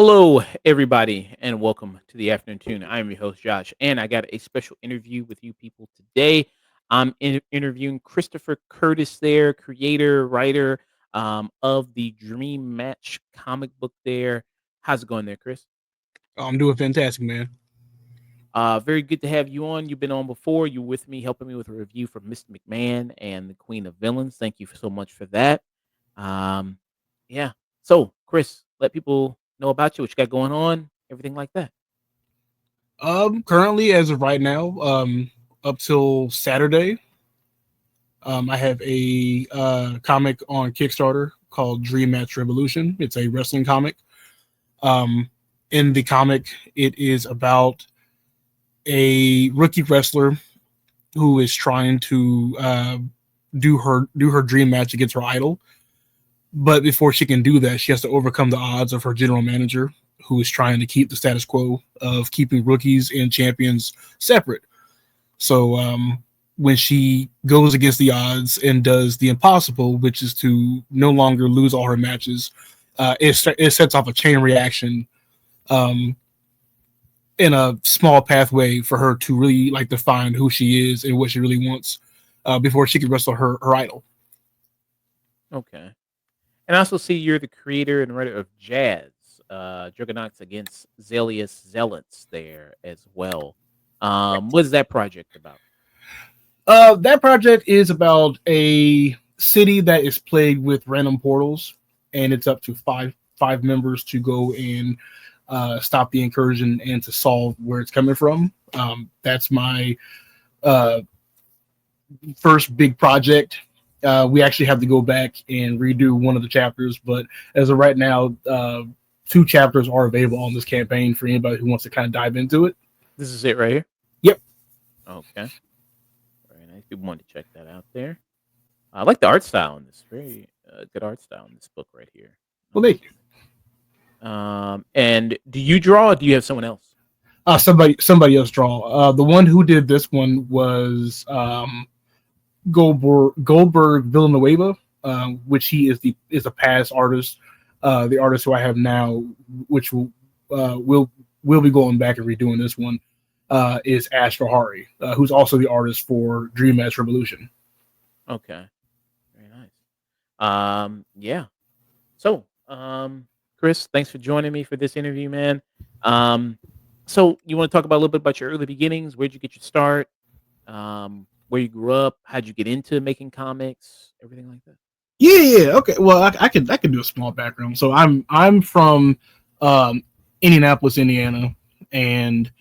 Hello, everybody, and welcome to the Afternoon Tune. I'm your host, Josh, and I got a special interview with you people today. I'm interviewing Christopher Curtis, there, creator, writer of the Dream Match comic book. There, how's it going, there, Chris? I'm doing fantastic, man. Very good to have you on. You've been on before. You were with me, helping me with a review from Mr. McMahon and the Queen of Villains. Thank you so much for that. Um, yeah. So, Chris, let people know about you, what you got going on, everything like that. Currently, as of right now, up till Saturday, I have a comic on Kickstarter called Dream Match Revolution. It's a wrestling comic. Um, in the comic, it is about a rookie wrestler who is trying to do her dream match against her idol. But before she can do that, she has to overcome the odds of her general manager, who is trying to keep the status quo of keeping rookies and champions separate. So when she goes against the odds and does the impossible, which is to no longer lose all her matches, it sets off a chain reaction um, in a small pathway for her to really like define who she is and what she really wants before she can wrestle her idol. Okay. And I also see you're the creator and writer of Jazz, Juggernauts against Zelius Zealots there as well. What is that project about? That project is about a city that is plagued with random portals, and it's up to five members to go and stop the incursion and to solve where it's coming from. That's my uh, first big project. We actually have to go back and redo one of the chapters, but as of right now, two chapters are available on this campaign for anybody who wants to kind of dive into it. This is it right here. Yep. Okay. Very nice. People want to check that out there. I like the art style in this. Very good art style in this book right here. Well, thank you. And do you draw or do you have someone else? Somebody else draw. The one who did this one was Goldberg Villanueva, which he is a past artist. The artist who I have now, which will be going back and redoing this one, is Ash Hari, who's also the artist for Dream Match Revolution. Okay. Very nice. Yeah. So, Chris, thanks for joining me for this interview, man. So you want to talk about a little bit about your early beginnings? Where'd you get your start? Where you grew up? How'd you get into making comics? Everything like that. Yeah. Okay. Well, I can do a small background. So I'm from Indianapolis, Indiana, and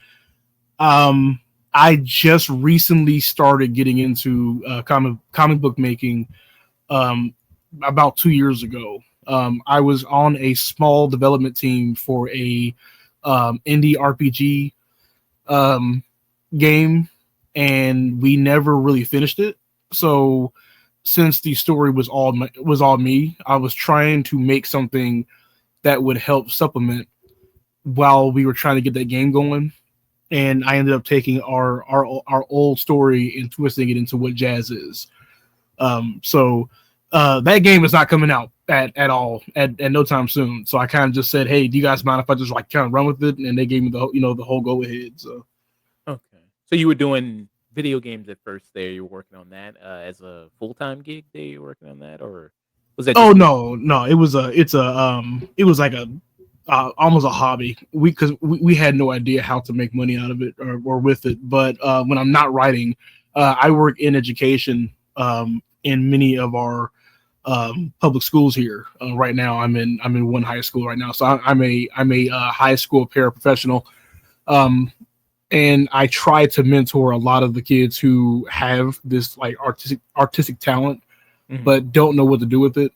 I just recently started getting into comic book making about 2 years ago. I was on a small development team for a indie RPG game, and we never really finished it. So since the story was all me, I was trying to make something that would help supplement while we were trying to get that game going. And I ended up taking our old story and twisting it into what Jazz is. So that game is not coming out at all at no time soon. So I kind of just said, "Hey, do you guys mind if I just like kind of run with it?" And they gave me the whole go ahead. So Okay. So you were doing video games at first there. You were working on that as a full-time gig there. You were working on that, or was that oh just no, it was like a almost a hobby. We had no idea how to make money out of it or with it. But when I'm not writing, I work in education in many of our public schools here. Right now, I'm in one high school right now, so I'm a high school paraprofessional, and I try to mentor a lot of the kids who have this like artistic talent, Mhm. but don't know what to do with it.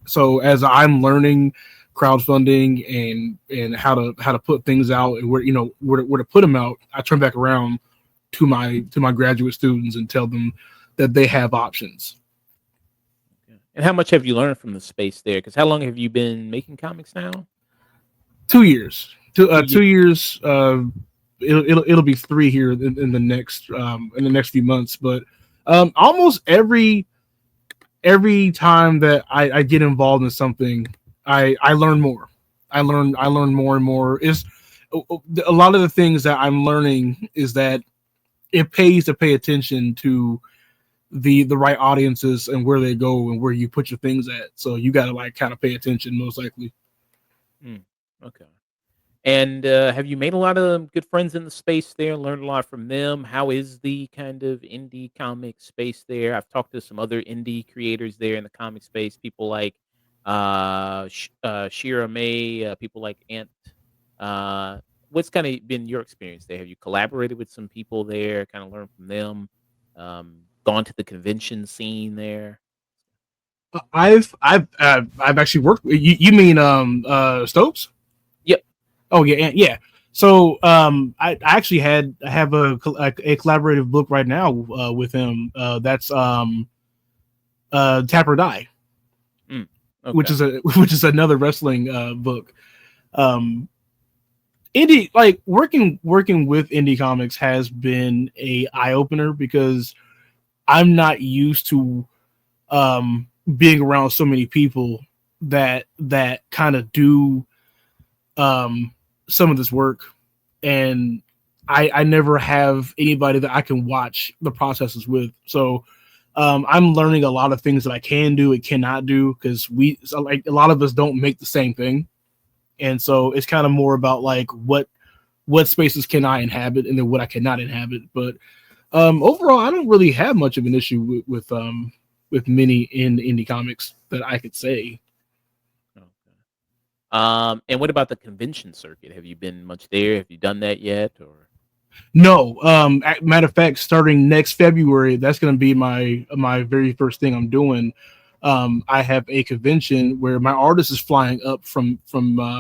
So as I'm learning crowdfunding and how to put things out and where to put them out, I turn back around to my graduate students and tell them that they have options. Okay. And how much have you learned from the space there? Because how long have you been making comics now? 2 years, 2 2 years. years. It'll be three here in the next few months. But almost every time that I get involved in something, I learn more. I learn more and more. Is a lot of the things that I'm learning is that it pays to pay attention to the right audiences and where they go and where you put your things at. So you got to like kind of pay attention most likely. Mm, okay. And, have you made a lot of good friends in the space there, learned a lot from them? How is the kind of indie comic space there? I've talked to some other indie creators there in the comic space, people like, Shira May, people like Ant. Uh, what's kinda been your experience there? Have you collaborated with some people there, kinda learned from them, gone to the convention scene there? I've actually worked. You mean Stokes? Yep. Oh yeah, yeah. So I actually I have a collaborative book right now with him. That's Tap or Die, Mm, which okay. is a which is another wrestling book. Um, indie like working with indie comics has been a eye opener because I'm not used to being around so many people that kind of do um, some of this work, and I never have anybody that I can watch the processes with. So I'm learning a lot of things that I can do and cannot do because like a lot of us don't make the same thing, and so it's kind of more about like what spaces can I inhabit and then what I cannot inhabit. But overall, I don't really have much of an issue with many in indie comics that I could say. Okay. And what about the convention circuit? Have you been much there? Have you done that yet? Or No, matter of fact, starting next February, that's going to be my very first thing I'm doing. I have a convention where my artist is flying up from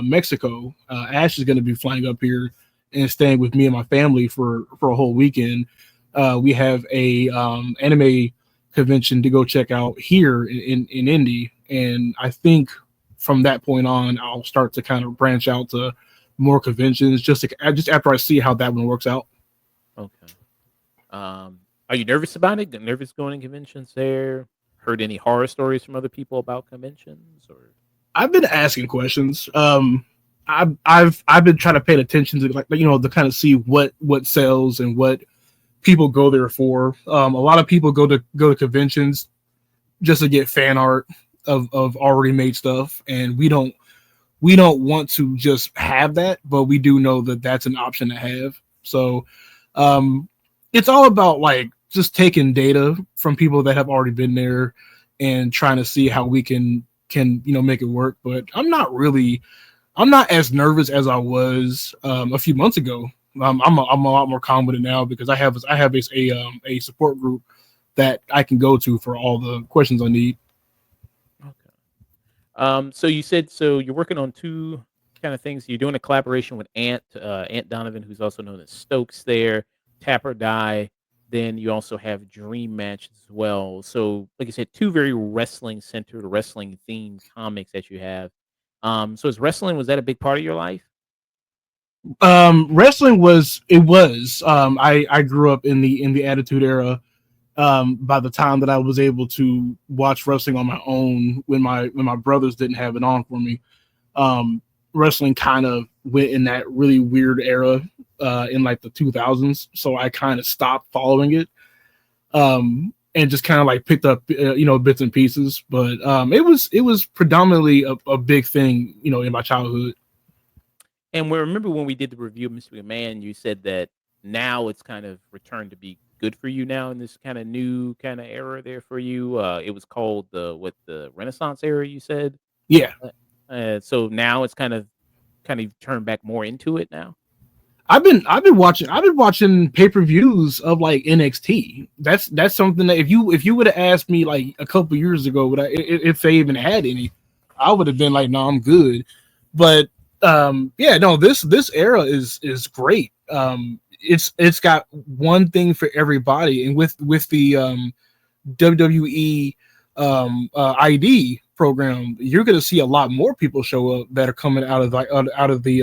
Mexico. Ash is going to be flying up here and staying with me and my family for a whole weekend. We have a anime convention to go check out here in Indy, and I think from that point on, I'll start to kind of branch out to more conventions just after I see how that one works out. okay. Are you nervous about it? Nervous going to conventions there? Heard any horror stories from other people about conventions? Or I've been asking questions. I've been trying to pay attention to like to kind of see what sells and what people go there for. A lot of people go to conventions just to get fan art of already made stuff, and we don't want to just have that, but we do know that that's an option to have. So um, it's all about like just taking data from people that have already been there and trying to see how we can make it work. But I'm not as nervous as I was a few months ago. I'm a lot more confident now because I have a support group that I can go to for all the questions I need. okay. So you said so you're working on two kind of things. You're doing a collaboration with Ant Donovan, who's also known as Stokes. There, Tap or Die. Then you also have Dream Match as well. So, like I said, two very wrestling centered, wrestling themed comics that you have. So is wrestling, was that a big part of your life? Wrestling was. I grew up in the Attitude Era. By the time that I was able to watch wrestling on my own, when my brothers didn't have it on for me, um, wrestling kind of went in that really weird era in like the 2000s. So I kind of stopped following it and just kind of like picked up bits and pieces. But it was predominantly a big thing in my childhood. And we remember when we did the review of Mr. McMahon, you said that now it's kind of returned to be good for you now in this kind of new kind of era there for you. It was called the Renaissance era, you said. Yeah, So now it's kind of turned back more into it now. I've been watching pay-per-views of like NXT. That's something that if you would have asked me like a couple years ago, if they even had any, I would have been like, no, I'm good. But yeah, no, this era is great. It's got one thing for everybody, and with the WWE ID program, you're going to see a lot more people show up that are coming out of the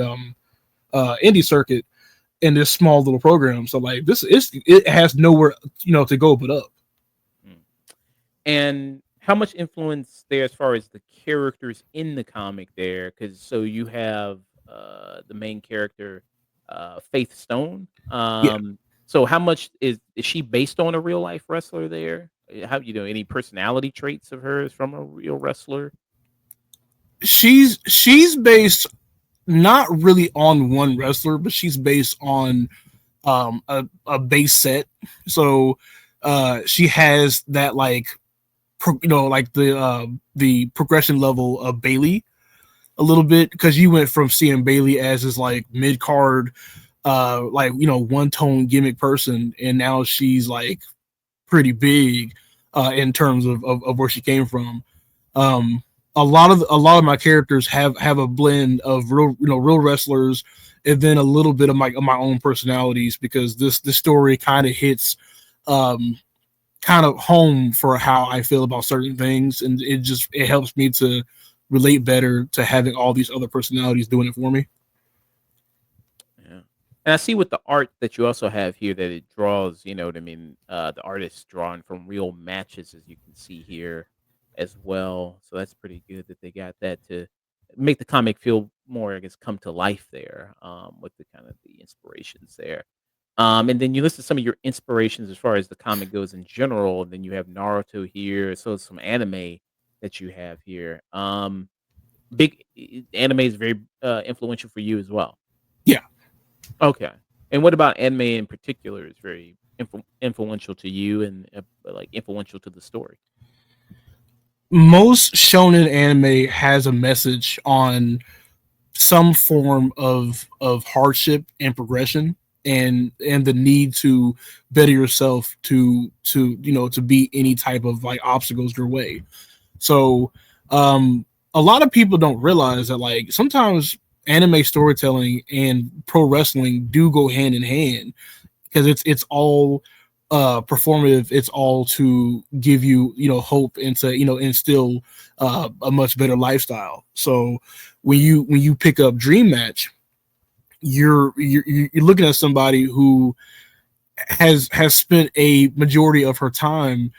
indie circuit in this small little program. So like it has nowhere to go but up. Mm. And how much influence there as far as the characters in the comic there? Because so you have the main character, Faith Stone. Yeah, So how much is she based on a real life wrestler there? How you know any personality traits of hers from a real wrestler? she's based not really on one wrestler, but she's based on a base set. So she has that like like the progression level of Bailey a little bit, because you went from seeing Bailey as this like mid card like one tone gimmick person, and now she's like pretty big in terms of where she came from. Um, a lot of my characters have a blend of real wrestlers, and then a little bit of my own personalities, because this story kind of hits um, kind of home for how I feel about certain things, and it helps me to relate better to having all these other personalities doing it for me. Yeah. And I see with the art that you also have here that it draws, you know what I mean, the artist's drawing from real matches, as you can see here as well. So that's pretty good that they got that to make the comic feel more, I guess, come to life there, with the kind of the inspirations there. And then you listed some of your inspirations as far as the comic goes in general. And then you have Naruto here, so some anime that you have here. Anime is very influential for you as well. Yeah, Okay. And what about anime in particular is very influential to you and, like, influential to the story? most shonen anime has a message on some form of hardship and progression, and the need to better yourself to beat any type of like obstacles your way. So a lot of people don't realize that like sometimes anime storytelling and pro wrestling do go hand in hand, because it's all performative. It's all to give you hope and to instill a much better lifestyle. So when you pick up Dream Match, you're looking at somebody who has spent a majority of her time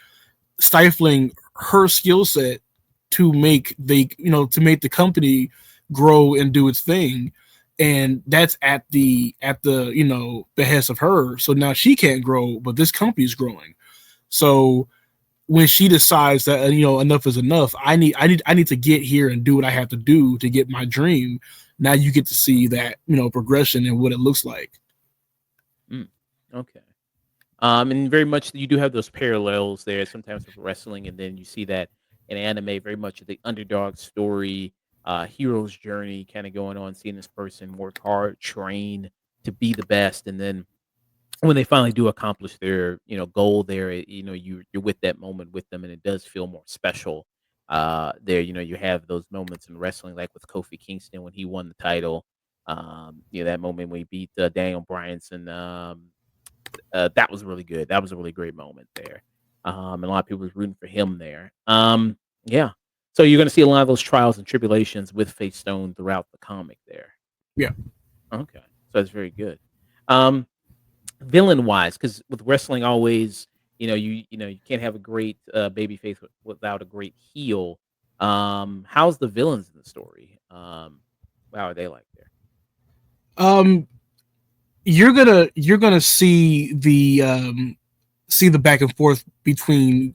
stifling her skill set to make the company grow and do its thing, and that's at the behest of her. So now she can't grow, but this company's growing. So when she decides that enough is enough, I need to get here and do what I have to do to get my dream. Now you get to see that progression and what it looks like. Mm, okay. And very much you do have those parallels there sometimes with wrestling, and then you see that in anime, very much the underdog story, hero's journey kind of going on, seeing this person work hard, train to be the best, and then when they finally do accomplish their, goal there, you're with that moment with them, and it does feel more special. There, you have those moments in wrestling, like with Kofi Kingston when he won the title. That moment when he beat Daniel Bryanson. That was really good. That was a really great moment there. And a lot of people was rooting for him there. Yeah. So you're going to see a lot of those trials and tribulations with Faith Stone throughout the comic there. Yeah. Okay. So that's very good. Um, Villain wise, because with wrestling, always, you can't have a great baby face without a great heel. How's the villains in the story? How are they like there? Um, you're gonna see the back and forth between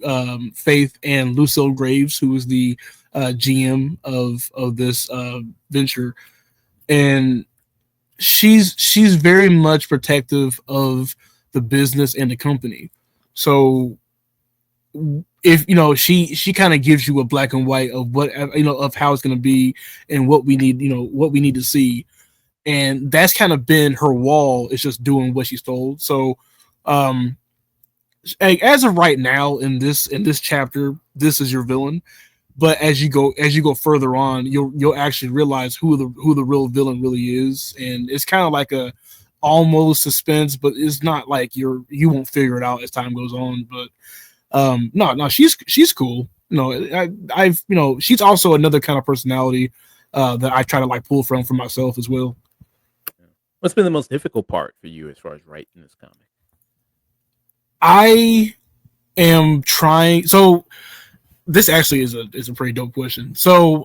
Faith and Lucille Graves, who is the GM of this venture, and she's very much protective of the business and the company. So if she kind of gives you a black and white of what of how it's going to be, and what we need to see, and that's kind of been her wall. It's just doing what she's told. So um as of right now in this chapter, this is your villain. But as you go further on, you'll actually realize who the real villain really is, and it's kind of like a almost suspense, but it's not like you won't figure it out as time goes on. But no, she's cool. She's also another kind of personality that I try to like pull from myself as well. Yeah. What's been the most difficult part for you as far as writing this comic? I am trying. So This actually is a pretty dope question. So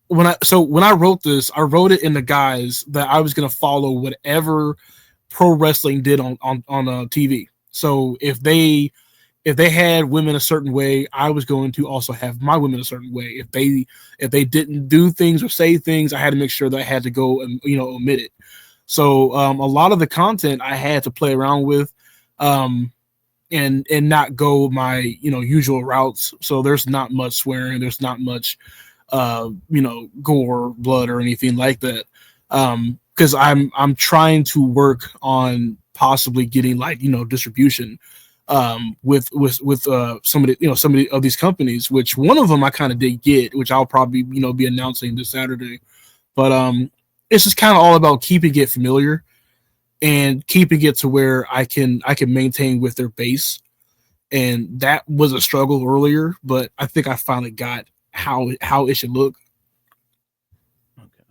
when I wrote this, I wrote it in the guise that I was gonna follow whatever pro wrestling did on TV. So if they had women a certain way, I was going to also have my women a certain way. If they didn't do things or say things, I had to make sure that I had to go and omit it. So a lot of the content I had to play around with, um, and not go my usual routes. So there's not much swearing. There's not much gore, blood, or anything like that. Because I'm trying to work on possibly getting like distribution with some of these companies, which one of them I kind of did get, which I'll probably be announcing this Saturday. But it's just kind of all about keeping it familiar and keeping it to where I can maintain with their base. And that was a struggle earlier, but I think I finally got how it should look. Okay.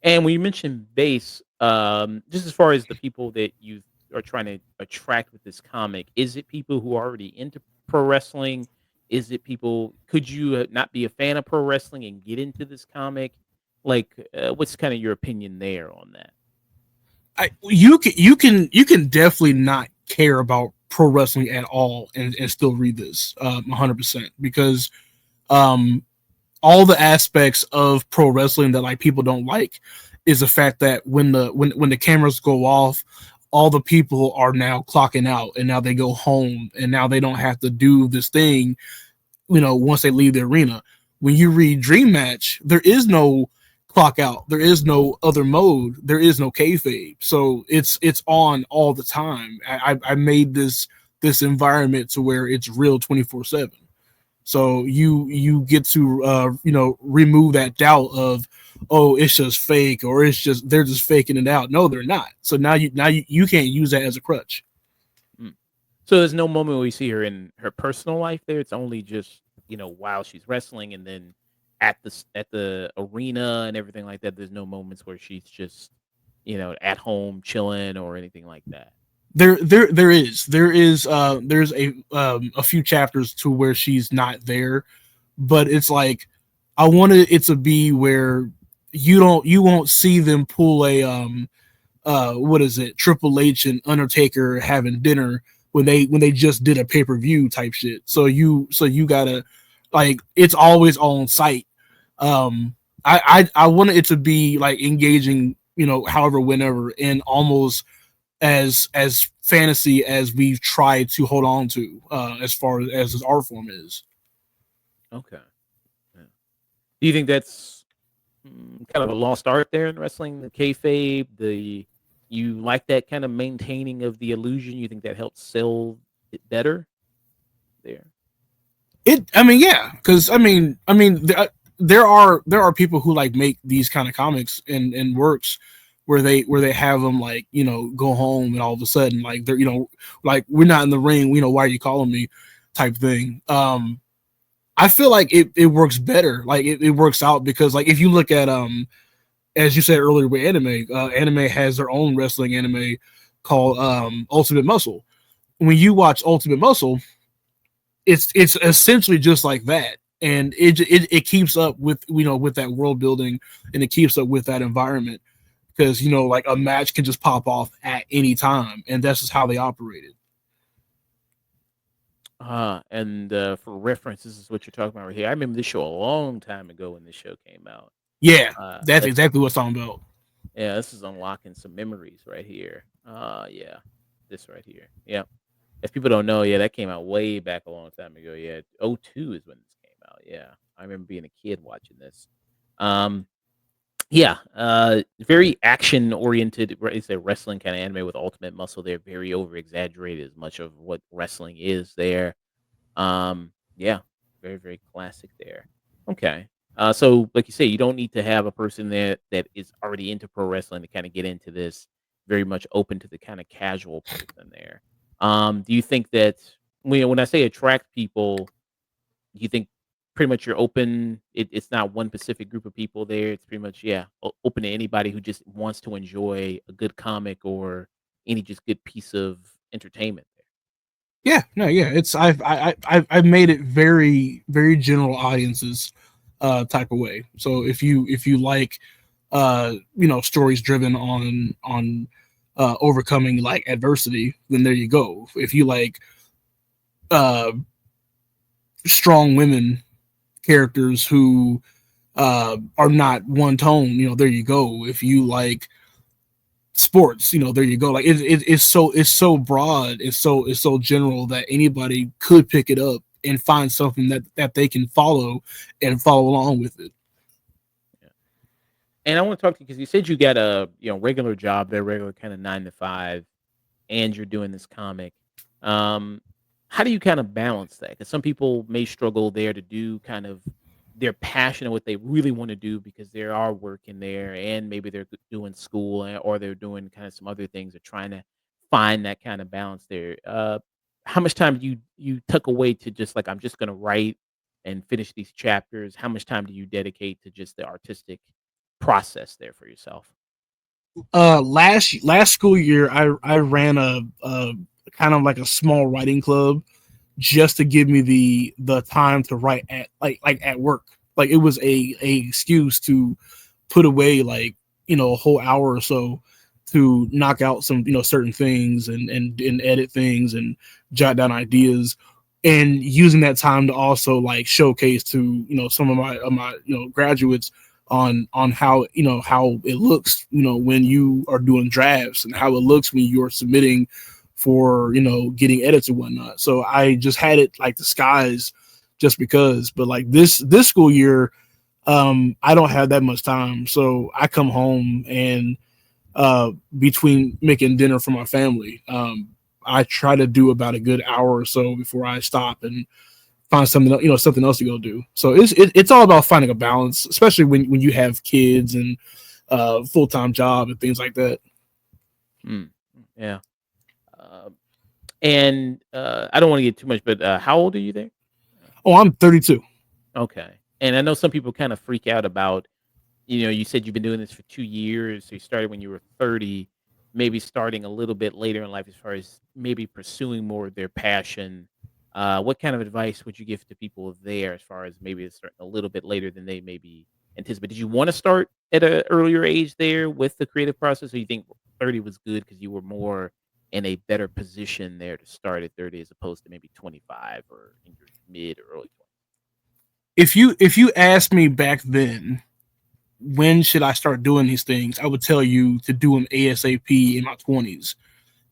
And when you mentioned base, just as far as the people that you are trying to attract with this comic, is it people who are already into pro wrestling? Is it people? Could you not be a fan of pro wrestling and get into this comic? Like, what's kind of your opinion there on that? You can definitely not care about pro wrestling at all and still read this 100% because um all the aspects of pro wrestling that like people don't like is the fact that when the cameras go off, all the people are now clocking out and now they go home and now they don't have to do this thing once they leave the arena. When you read Dream Match, there is no clock out, there is no other mode, there is no kayfabe, so it's on all the time. I made this environment to where it's real 24/7. So you get to remove that doubt of, oh, it's just fake, or it's just they're just faking it out. No, they're not. So now you can't use that as a crutch. Mm. So there's no moment where we see her in her personal life there. It's only just while she's wrestling, and then at the arena and everything like that. There's no moments where she's just at home chilling or anything like that. There's a few chapters to where she's not there, but it's like I wanted it to be where you won't see them pull a what is it, Triple H and Undertaker having dinner when they just did a pay-per-view type shit. So you gotta, like, it's always on site. I wanted it to be like engaging, however, whenever, and almost as fantasy as we've tried to hold on to, as far as this art form is. Okay. Yeah. Do you think that's kind of a lost art there in wrestling, the kayfabe? You like that kind of maintaining of the illusion? You think that helps sell it better there? I mean, yeah, because there are people who like make these kind of comics and works where they have them like go home and all of a sudden like they're like, we're not in the ring, why are you calling me, type thing. I feel like it works better, like it works out because like if you look at as you said earlier with anime has their own wrestling anime called Ultimate Muscle. When you watch Ultimate Muscle, it's essentially just like that, and it keeps up with with that world building, and it keeps up with that environment because like a match can just pop off at any time, and that's just how they operated. And for reference, this is what you're talking about right here. I remember this show a long time ago when this show came out. Yeah, that's That's exactly what it's talking about. Yeah, this is unlocking some memories right here. Yeah, this right here. Yeah. If people don't know, yeah, that came out way back a long time ago. Yeah, '02 is when this came out. Yeah, I remember being a kid watching this. Um, yeah, very action oriented. It's a wrestling kind of anime with ultimate muscle. They're very over exaggerated as much of what wrestling is there. Yeah, very, very classic there. Okay. So like you say, you don't need to have a person there that is already into pro wrestling to kind of get into this. Very much open to the kind of casual person there. Do you think that when I say attract people, do you think pretty much you're open? It's not one specific group of people there. It's pretty much, yeah, open to anybody who just wants to enjoy a good comic or any just good piece of entertainment there. Yeah, no, yeah. It's I've made it very general audiences type of way. So if you like stories driven on overcoming like adversity, then there you go. If you like uh strong women characters who are not one tone, there you go. If you like sports, there you go. Like it's so broad, it's so general that anybody could pick it up and find something that they can follow and follow along with it. Yeah. And I want to talk to you because you said you got a regular job there, regular kind of 9 to 5, and you're doing this comic. Um, how do you kind of balance that? Because some people may struggle there to do kind of their passion and what they really want to do because there are work in there, and maybe they're doing school or they're doing kind of some other things. They're trying to find that kind of balance there. How much time do you tuck away to just like I'm just going to write and finish these chapters? How much time do you dedicate to just the artistic process there for yourself? Last school year, I ran a kind of like a small writing club just to give me the time to write at like at work. Like it was a excuse to put away like a whole hour or so to knock out some certain things and edit things and jot down ideas, and using that time to also like showcase to some of my graduates on how how it looks when you are doing drafts, and how it looks when you're submitting for getting edits and whatnot. So I just had it like disguised just because. But like this school year, I don't have that much time, so I come home and between making dinner for my family, I try to do about a good hour or so before I stop and find something something else to go do. So it's all about finding a balance, especially when you have kids and full time job and things like that. Mm, yeah. Um, and I don't want to get too much, but how old are you there? Oh, I'm 32. Okay. And I know some people kind of freak out about, you said you've been doing this for 2 years. So you started when you were 30, maybe starting a little bit later in life as far as maybe pursuing more of their passion. What kind of advice would you give to people there as far as maybe it's starting a little bit later than they maybe anticipate? Did you want to start at an earlier age there with the creative process, or you think 30 was good because you were more in a better position there to start at 30 as opposed to maybe 25 or in your mid or early 20s? If you asked me back then, when should I start doing these things, I would tell you to do them ASAP in my 20s.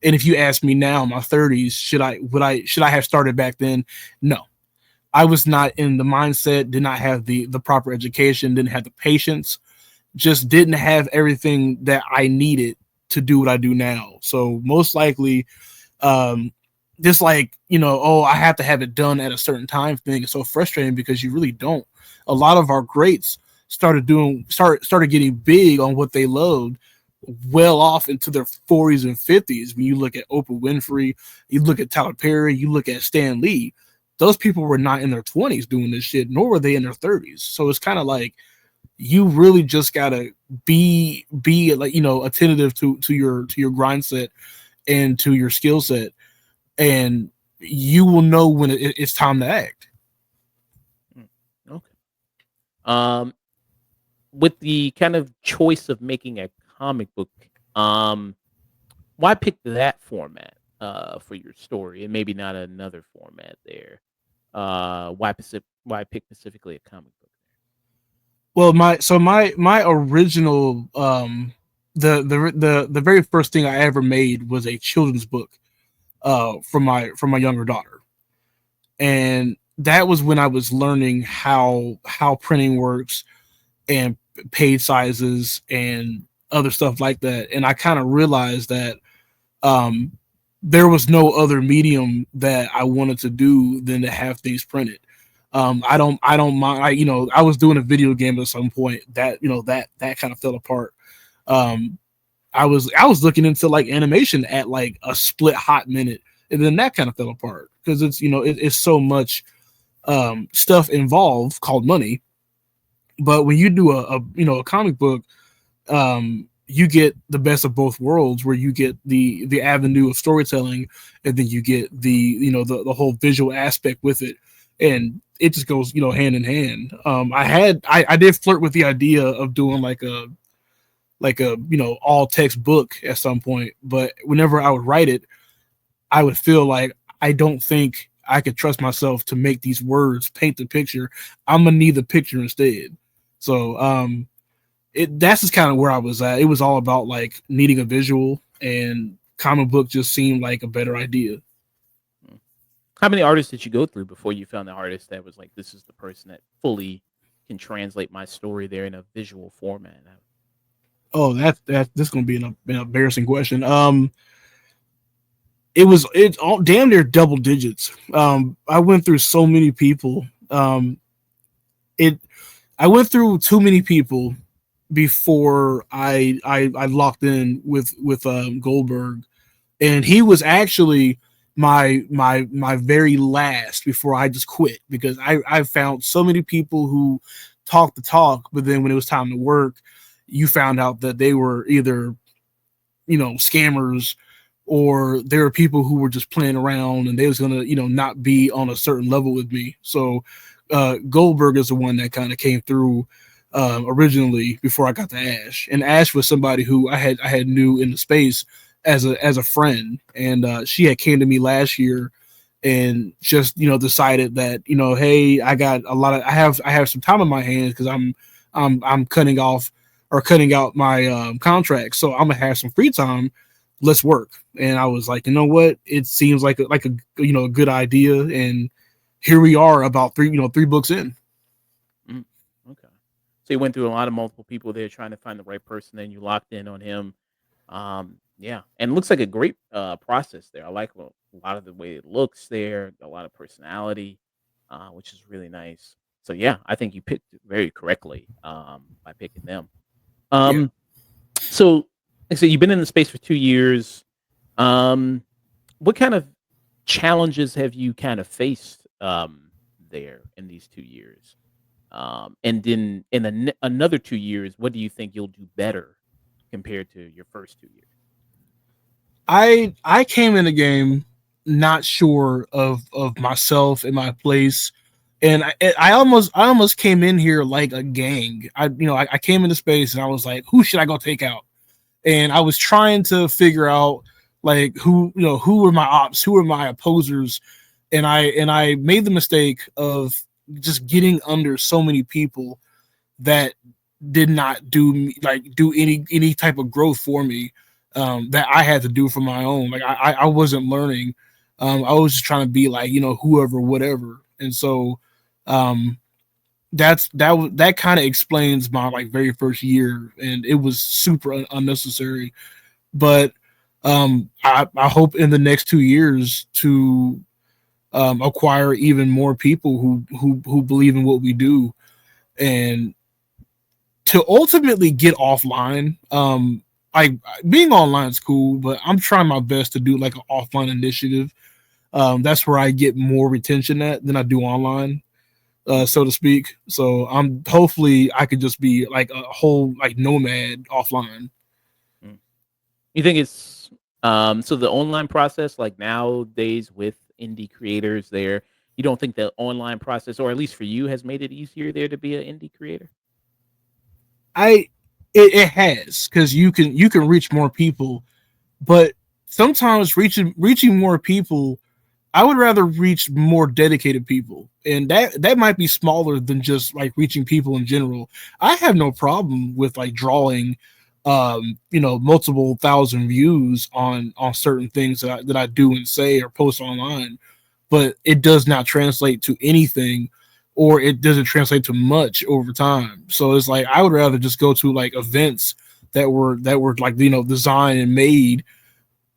And if you ask me now, in my 30s, should I have started back then? No, I was not in the mindset, did not have the proper education, didn't have the patience, just didn't have everything that I needed to do what I do now. So most likely, um, just like oh, I have to have it done at a certain time thing is so frustrating because you really don't. A lot of our greats started getting big on what they loved well off into their 40s and 50s. When you look at Oprah Winfrey, you look at Tyler Perry, you look at Stan Lee, those people were not in their 20s doing this shit, nor were they in their 30s. So it's kind of like you really just gotta be like attentive to your grind set and to your skill set, and you will know when it's time to act. Mm, okay. Um, with the kind of choice of making a comic book, um, why pick that format for your story and maybe not another format there? Why pick specifically a comic book Well, my original the very first thing I ever made was a children's book from my younger daughter, and that was when I was learning how printing works and page sizes and other stuff like that. And I kind of realized that um, there was no other medium that I wanted to do than to have things printed. I don't mind. I was doing a video game at some point that that kind of fell apart. Um, I was looking into like animation at like a split hot minute, and then that kind of fell apart because it's it's so much stuff involved called money. But when you do a a comic book, you get the best of both worlds, where you get the avenue of storytelling, and then you get the the whole visual aspect with it, and it just goes hand in hand. I did flirt with the idea of doing like a all text book at some point, but whenever I would write it, I would feel like I don't think I could trust myself to make these words paint the picture. I'm gonna need the picture instead. So that's just kind of where I was at. It was all about like needing a visual, and comic book just seemed like a better idea. Mm. How many artists did you go through before you found the artist that was like, this is the person that fully can translate my story there in a visual format? Oh, that this is gonna be an embarrassing question. It's all damn near double digits. I went through so many people. It I went through too many people before I locked in with Goldberg, and he was actually my very last before I just quit, because I found so many people who talk the talk, but then when it was time to work, you found out that they were either scammers, or there were people who were just playing around, and they was gonna not be on a certain level with me. So Goldberg is the one that kind of came through originally before I got to Ash, and Ash was somebody who I had knew in the space as a friend, and she had came to me last year and just decided that hey, I got a lot of I have some time on my hands, because I'm cutting off or cutting out my contract, so I'm gonna have some free time. Let's work. And I was like, you know what? It seems like a good idea, and here we are about three books in. Mm, okay. So you went through a lot of multiple people there trying to find the right person, then you locked in on him. Yeah, and it looks like a great process there. I like a lot of the way it looks there, a lot of personality, which is really nice. So yeah, I think you picked it very correctly by picking them. Yeah. Um, so like I said, you've been in the space for 2 years. Um, what kind of challenges have you kind of faced there in these 2 years? And then in another 2 years, what do you think you'll do better compared to your first 2 years? I came in the game not sure of myself and my place, and I almost came in here like a gang. I came into space and I was like, who should I go take out? And I was trying to figure out like who were my ops, who were my opposers, and I made the mistake of just getting under so many people that did not do any type of growth for me, that I had to do for my own. Like I wasn't learning. I was just trying to be like whoever, whatever. And so that kind of explains my like very first year, and it was super unnecessary. But I hope in the next 2 years to acquire even more people who believe in what we do, and to ultimately get offline. Like being online is cool, but I'm trying my best to do like an offline initiative. That's where I get more retention at than I do online, so to speak. So I'm hopefully I could just be like a whole like nomad offline. Mm. You think it's so the online process, like nowadays with indie creators there, you don't think the online process, or at least for you, has made it easier there to be an indie creator? I it has, because you can reach more people, but sometimes reaching more people, I would rather reach more dedicated people, and that might be smaller than just like reaching people in general. I have no problem with like drawing, multiple thousand views on certain things that I do and say or post online, but it does not translate to anything, or it doesn't translate to much over time. So it's like I would rather just go to like events that were like designed and made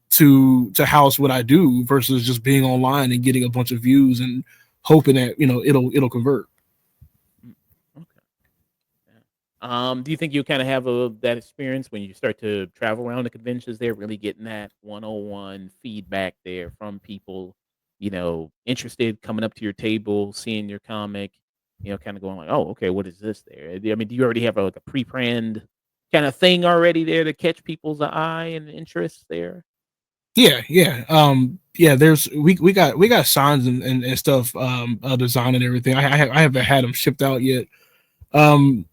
to house what I do, versus just being online and getting a bunch of views and hoping that it'll convert. Mm, okay. Yeah. Do you think you kind of have that experience when you start to travel around the conventions there, really getting that 101 feedback there from people, interested, coming up to your table, seeing your comic, kind of going like, oh, okay, what is this there? I mean, do you already have like a pre-planned? kind of thing already there to catch people's eye and interest there? Yeah, yeah. Yeah, there's we got signs and stuff, design and everything. I haven't had them shipped out yet. Um,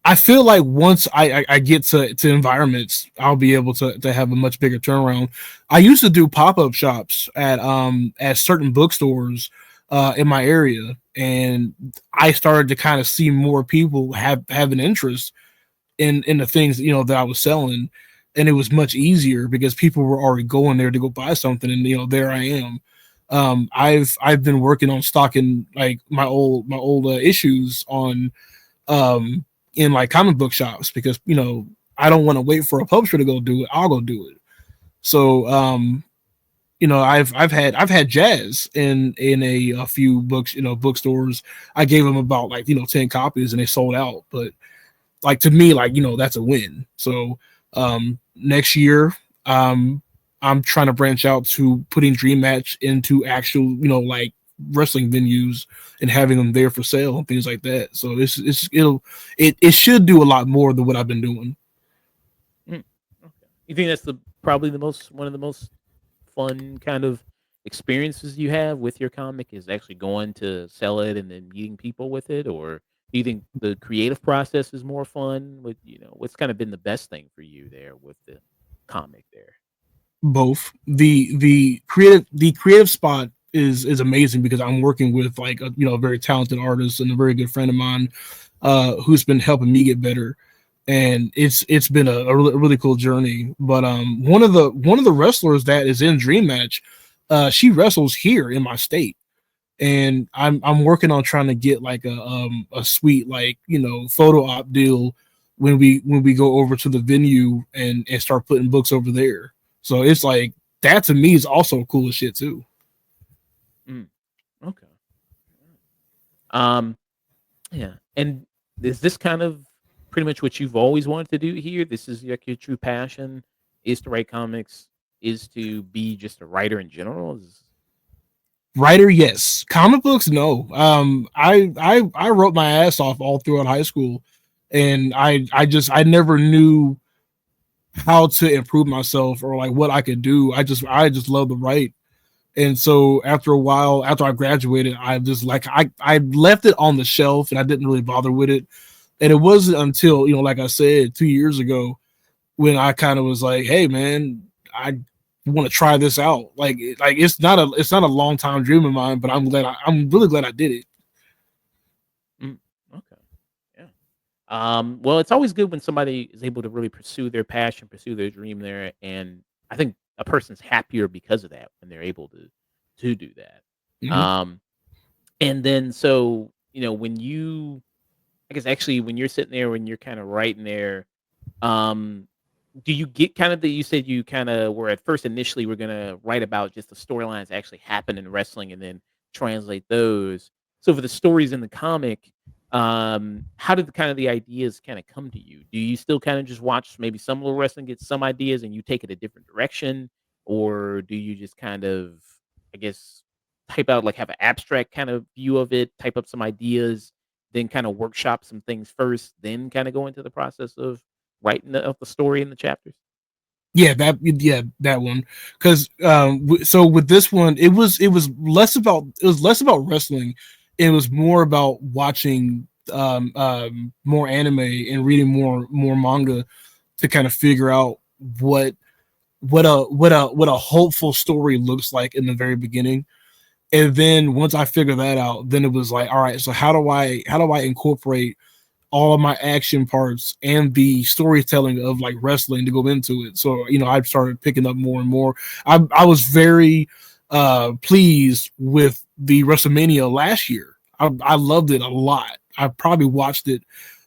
I feel like once I get to environments, I'll be able to have a much bigger turnaround. I used to do pop-up shops at certain bookstores in my area, and I started to kind of see more people have an interest in the things that I was selling, and it was much easier because people were already going there to go buy something, and there I am. I've been working on stocking like my old issues on um in like comic book shops because I don't want to wait for a publisher to go do it. I'll go do it. So I've had Jazz in a few books bookstores. I gave them about like 10 copies and they sold out. But like to me, like that's a win. So next year, I'm trying to branch out to putting Dream Match into actual like wrestling venues and having them there for sale and things like that. So it should do a lot more than what I've been doing. Mm, okay. You think that's the probably the most one of the most fun kind of experiences you have with your comic is actually going to sell it and then meeting people with it, or do you think the creative process is more fun? With what's kind of been the best thing for you there with the comic there? Both. The creative spot is amazing because I'm working with like a very talented artist and a very good friend of mine who's been helping me get better, and it's been a really cool journey. But one of the wrestlers that is in Dream Match, she wrestles here in my state, and I'm working on trying to get like a sweet like photo op deal when we go over to the venue and start putting books over there. So it's like that to me is also cool as shit too. Mm, okay. Um, yeah. And is this kind of pretty much what you've always wanted to do here? This is like your true passion is to write comics, is to be just a writer in general? Is Writer, yes. Comic books, no. I wrote my ass off all throughout high school, and I never knew how to improve myself or like what I could do. I just love to write. And so after a while, after I graduated, I just like I left it on the shelf and I didn't really bother with it. And it wasn't until, like I said, 2 years ago when I kind of was like, hey man, I want to try this out. Like it's not a long time dream of mine, but I'm really glad I did it. mm, okay. Yeah. Well, it's always good when somebody is able to really pursue their passion, pursue their dream there, and I think a person's happier because of that when they're able to do that. Mhm. And then so when you, I guess actually when you're sitting there when you're kind of writing there, um, do you get kind of the you said you kind of were at first initially we're gonna write about just the storylines that actually happen in wrestling and then translate those. So for the stories in the comic, how did the kind of the ideas kind of come to you? Do you still kind of just watch maybe some little wrestling, get some ideas, and you take it a different direction, or do you just kind of, I guess, type out like have an abstract kind of view of it, type up some ideas, then kind of workshop some things first, then kind of go into the process of writing of the story in the chapters? Yeah, that one. Because so with this one, it was less about wrestling. It was more about watching more anime and reading more manga to kind of figure out what what a hopeful story looks like in the very beginning. And then once I figured that out, then it was like, all right, so how do I incorporate all of my action parts and the storytelling of like wrestling to go into it? So I started picking up more and more. I was very pleased with the WrestleMania last year. I loved it a lot. I probably watched it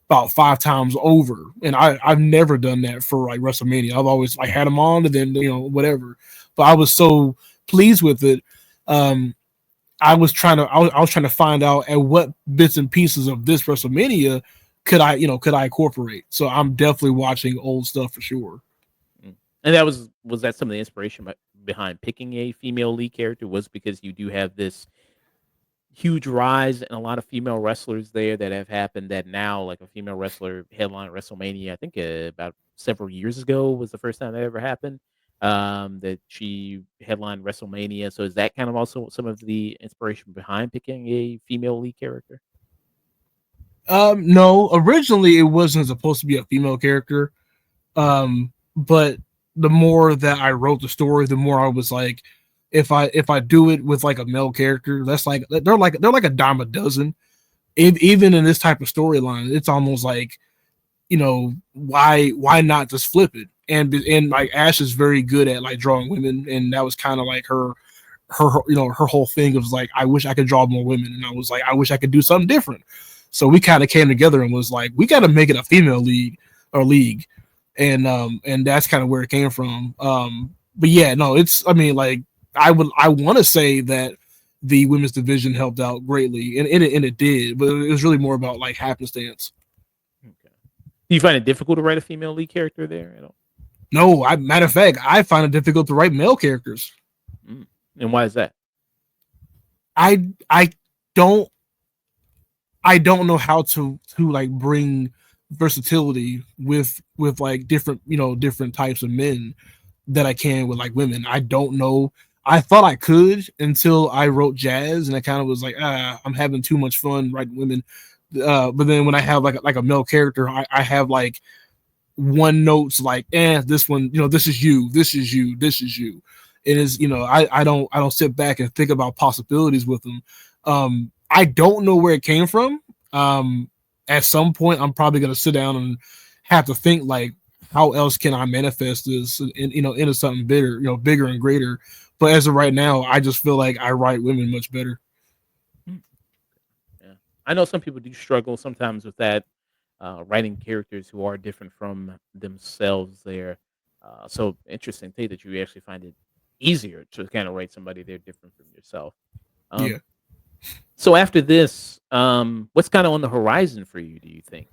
about 5 times over, and I've never done that for like WrestleMania. I've always like had them on and then whatever. But I was so pleased with it. Um, I was trying to find out at what bits and pieces of this WrestleMania could I incorporate. So I'm definitely watching old stuff for sure. Mm. And that was that some of the inspiration behind picking a female lead character was because you do have this huge rise in a lot of female wrestlers there that have happened that now, like a female wrestler headline WrestleMania, I think about several years ago was the first time that ever happened. That she headlined WrestleMania. So is that kind of also some of the inspiration behind picking a female lead character? No, originally it wasn't supposed to be a female character. But the more that I wrote the story, the more I was like, if I do it with like a male character, that's like they're like a dime a dozen. Even in this type of storyline, it's almost like, why not just flip it? And like Ash is very good at like drawing women, and that was kind of like her whole thing was like, I wish I could draw more women, and I was like, I wish I could do something different. So we kind of came together and was like, we got to make it a female league, and that's kind of where it came from. But yeah, no, it's, I mean, like, I want to say that the women's division helped out greatly, and it did, but it was really more about like happenstance. Okay. Do you find it difficult to write a female lead character there at all? No, matter of fact, I find it difficult to write male characters. Mm. And why is that? I don't I don't know how to like bring versatility with like different, different types of men that I can with like women. I don't know. I thought I could until I wrote Jazz, and I kind of was like, I'm having too much fun writing women. But then when I have like a male character, I have like one notes like, this one, this is you, this is you, this is you. It is, I don't sit back and think about possibilities with them. I don't know where it came from. At some point, I'm probably gonna sit down and have to think like, how else can I manifest this, into something bigger, bigger and greater. But as of right now, I just feel like I write women much better. Mm. Yeah. I know some people do struggle sometimes with that, writing characters who are different from themselves there. So interesting to that you actually find it easier to kind of write somebody they're different from yourself. Yeah. Um, so after this, what's kind of on the horizon for you? Do you think?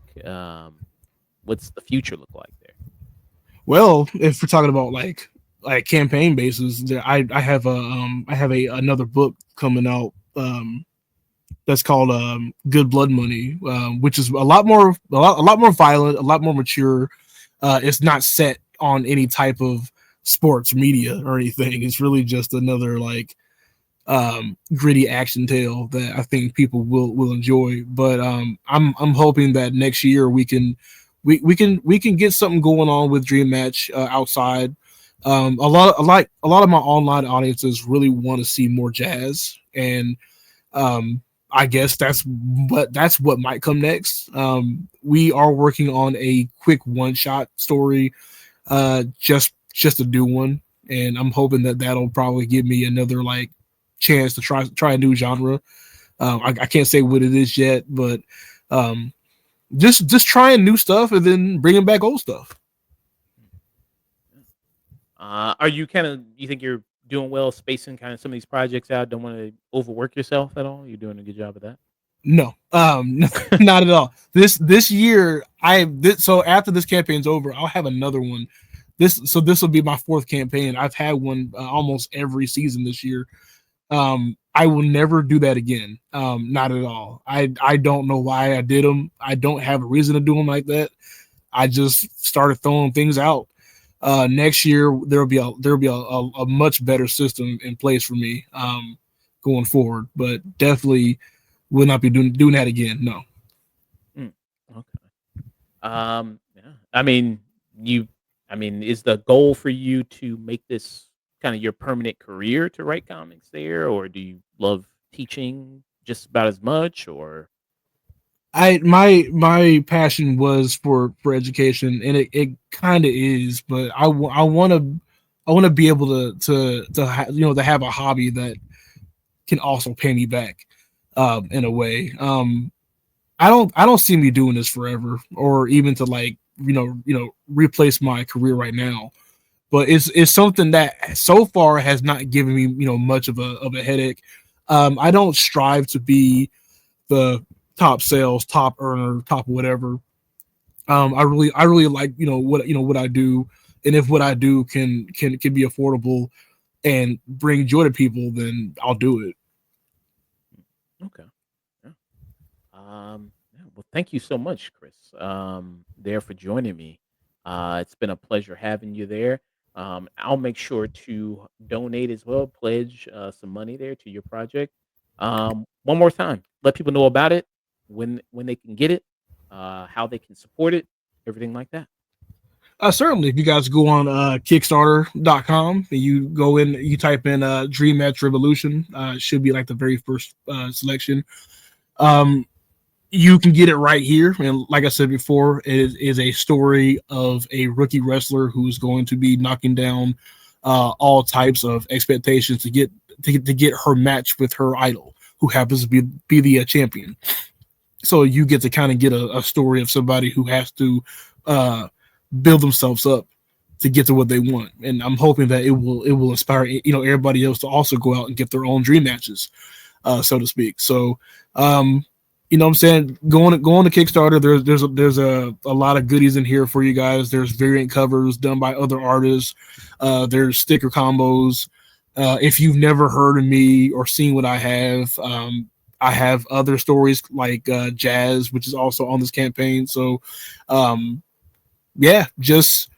What's the future look like there? Well, if we're talking about like campaign bases, I have another book coming out, that's called Good Blood Money, which is a lot more violent, a lot more mature. It's not set on any type of sports media or anything. It's really just another like gritty action tale that I think people will enjoy. But I'm hoping that next year we can get something going on with Dream Match outside. A lot of my online audiences really want to see more Jazz, and I guess that's what might come next. We are working on a quick one shot story, just to do one, and I'm hoping that that'll probably give me another like chance to try a new genre. I can't say what it is yet, but um, just trying new stuff and then bringing back old stuff. Are you kind of? You think you're doing well spacing kind of some of these projects out? Don't want to overwork yourself at all. You're doing a good job of No, not at all. This year, so after this campaign's over, I'll have another one. This will be my fourth campaign. I've had one almost every season this year. I will never do that again. Not at all. I don't know why I did them. I don't have a reason to do them like that. I just started throwing things out. Next year there'll be a much better system in place for me, going forward. But definitely will not be doing that again. No. that. Okay. Yeah. You. Is the goal for you to make this kind of your permanent career to write comics there, or do you love teaching just about as much? Or My passion was for education, and it kind of is, but I want to be able to have a hobby that can also pay me back, in a way. I don't see me doing this forever, or even to like replace my career right now. But it's something that so far has not given me much of a headache. I don't strive to be the top sales, top earner, top whatever. I really like what I do, and if what I do can be affordable and bring joy to people, then I'll do it. Okay. Yeah. Yeah, well, thank you so much, Chris, there for joining me. It's been a pleasure having you there. I'll make sure to donate as well, pledge some money there to your project. One more time, let people know about it, when they can get it, how they can support it, everything like that. Certainly, if you guys go on Kickstarter.com and you go in, you type in Dream Match Revolution, it should be like the very first selection. Um, you can get it right here. And like I said before, it is a story of a rookie wrestler who's going to be knocking down all types of expectations to get her match with her idol, who happens to be the champion. So you get to kind of get a story of somebody who has to uh, build themselves up to get to what they want. And I'm hoping that it will inspire everybody else to also go out and get their own dream matches, so to speak. So, um, what I'm saying, go on to Kickstarter. There's a lot of goodies in here for you guys. There's variant covers done by other artists. There's sticker combos. If you've never heard of me or seen what I have other stories like Jazz, which is also on this campaign. So, um, yeah, just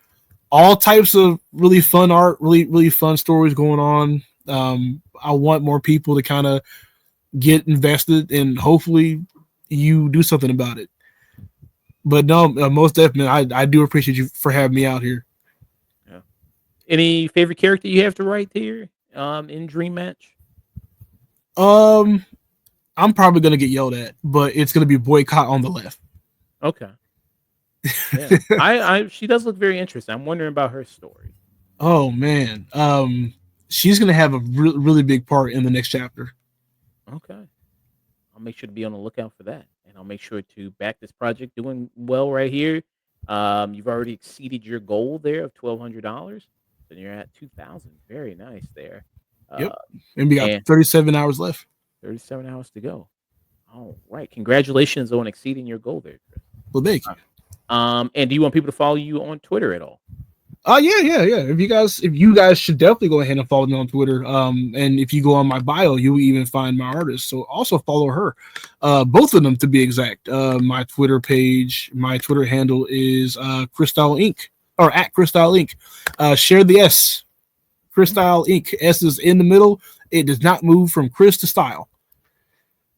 all types of really fun art, really fun stories going on. I want more people to kind of get invested, and hopefully you do something about it. But no, most definitely, I do appreciate you for having me out here. Yeah. Any favorite character you have to write there, in Dream Match? Um, I'm probably gonna get yelled at, but it's gonna be boycott on the left. Okay. Yeah. I she does look very interesting. I'm wondering about her story. Oh man, she's gonna have a really big part in the next chapter. Okay. I'll make sure to be on the lookout for that, and I'll make sure to back this project doing well right here. You've already exceeded your goal there of $1,200, and you're at 2,000. Very nice there. Uh, Yep, and we got and 37 hours left. 37 hours to go. All right, congratulations on exceeding your goal there, Chris. Well, thank you. And do you want people to follow you on Twitter at all? Oh yeah. If you guys should definitely go ahead and follow me on Twitter. And if you go on my bio, you will even find my artist. So also follow her. Both of them to be exact. My Twitter page, my Twitter handle is Christyle Inc. or at Christyle Inc. Share the S. Christyle Inc. S is in the middle. It does not move from Chris to style.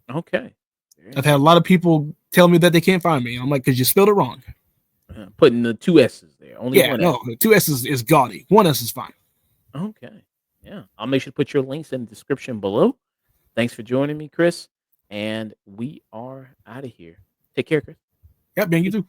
Okay. Very I've nice. had a lot of people tell me that they can't find me. I'm like, because you spelled it wrong. Putting the two S's there, only Yeah, one S. no, two S's is gaudy. One S is fine. Okay. Yeah. I'll make sure to put your links in the description below. Thanks for joining me, Chris. And we are out of here. Take care, Chris. Yep, man, you too.